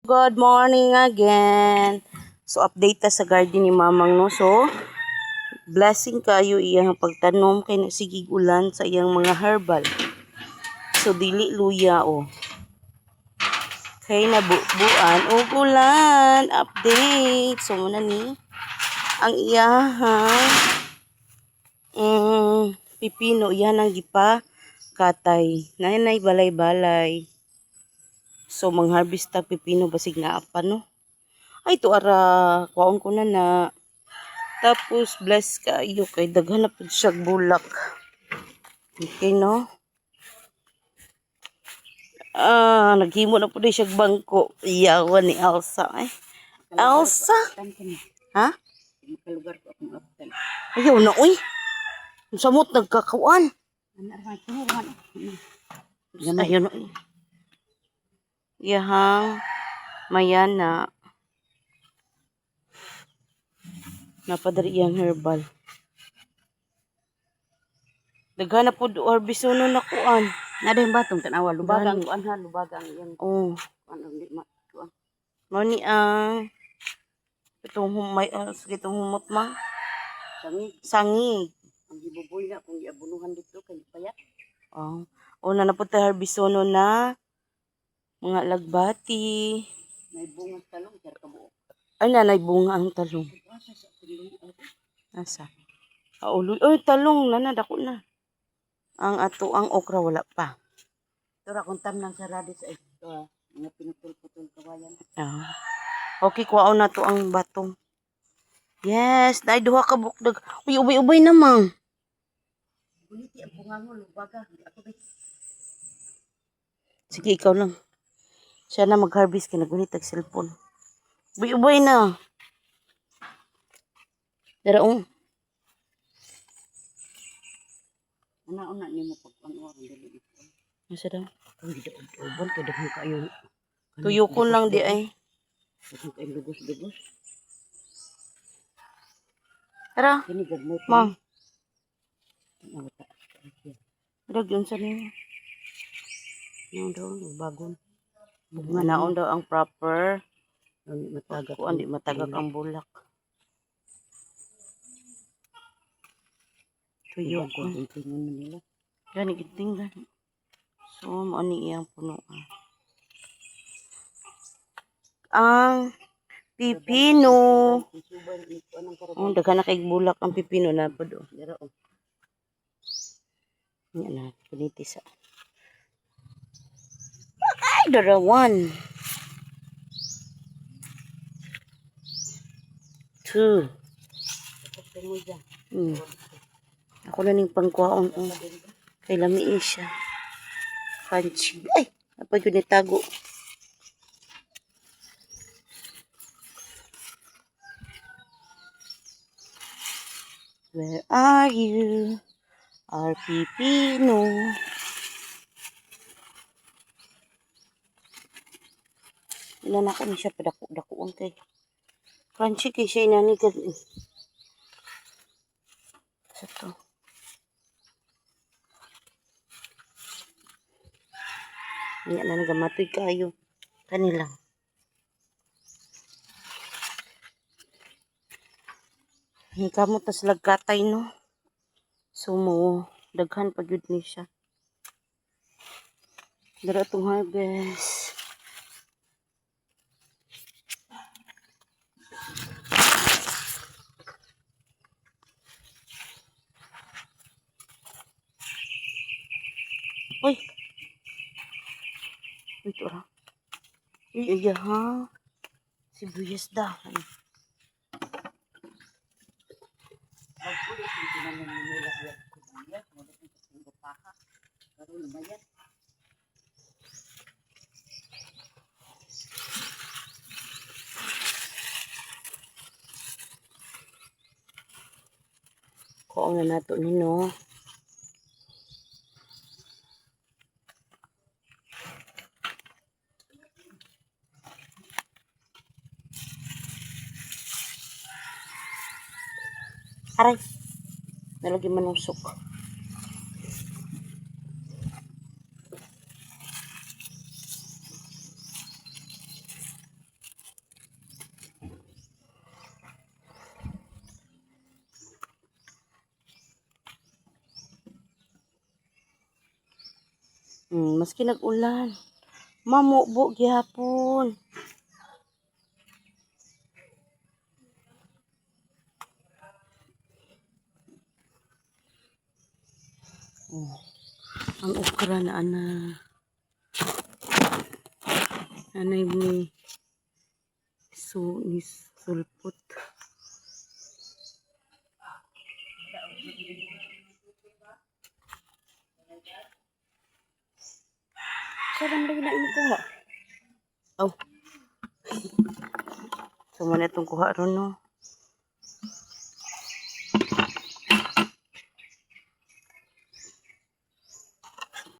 Good morning again. So update ta sa garden ni Mamang no. So blessing kayo iyang pagtanom kay nasigig ulan sa iyang mga herbal. So dili luya o. Kay nabubuan og ulan update. So muna ni ang iyahang pipino yan ang gipa katay. Nay balay-balay. So mangharvest ta pipino basig na apa no. Ay to ara kuwaon ko na. Tapos bless kayo kay daghan na pud siya bulak. Okay no. Naghimo na pud siya bangko. Iyawan ni Elsa eh. Elsa? Ha? Makalugar ko akong aptan. Ayaw na uy. Samot nagkakawan. Ayaw na uy. Iyahang mayana. Napadari iyang herbal. Daghan na po harbisono na kuan. Nada yung batong tanawa. Lubagang kuan ha. Lubagang yung Oh. kuan. Mani ang itong humot mang Sangig. sangig. Ang gibuboy na kung iabunuhan dito kay payat. Oh. Una na po tayo harbisono na mga lagbati. May bunga talong. Kaya kabuo. Ay nanay bunga ang talong. Asa? Uloy. Oy talong nanadako na. Ang ato ang okra wala pa. Tura kung tam lang sa radis ay ito. Mga pinutol-putol kawayan. Okay, kuwaon na to ang batong. Yes, dahil duha ka bukdag. Uy, ubay-ubay namang. Guniti ang bunga mo. Lubaga. Ako ba? Sige, ikaw lang. Siya na mag-harvest ka. Nagunit ang cellphone. Ubay-ubay na. Daraong. Una-una ni mo pag-anuwa. Ang dali dito. Masa daw? Ang gidaod-ubon. Kaya daghang kayo. Tuyokon lang di ay. Daghang kayo lugos-lugos. Tara, Kini gagmay pa. ma'am. Ang wata. Dag yun sa niyo. Ano daw? Bagon. Nga naon daw ang proper. Ang matagak. Kuan di matagak ang bulak. Tuyokon. Ang tingin mo nila. Gani gitinggan. So, maani iyang puno. Ang pipino. Daghan na kay bulak ang pipino na po do. Yan na, punitis. Ay, darawan. 2. Ako na ning pangkuhaon. Kay lami siya. Crunchy. Ay, napag yun itago. Where are you? Our pipino. Ilan ako ni siya padako-dakoon kay. Crunchy kay siya inanigan. Sa to. Nga na nagamatoy kayo. Kanilang. Ang kamot na sila gatay no. So mo, daghan pag yun ni siya. Dara itong harvest. Uy! Uy, ito ra. Uy, iya ha. Sibuyas dahon. Kuong na nato nino. Aray. Nalagi manusok. Maski nag-ulan. Mamubo gihapon. Oh, ang okra na ana. Anay ni ni sulpot. Sarang lagi na imo kuha. Oh. So man itong kuha ron no.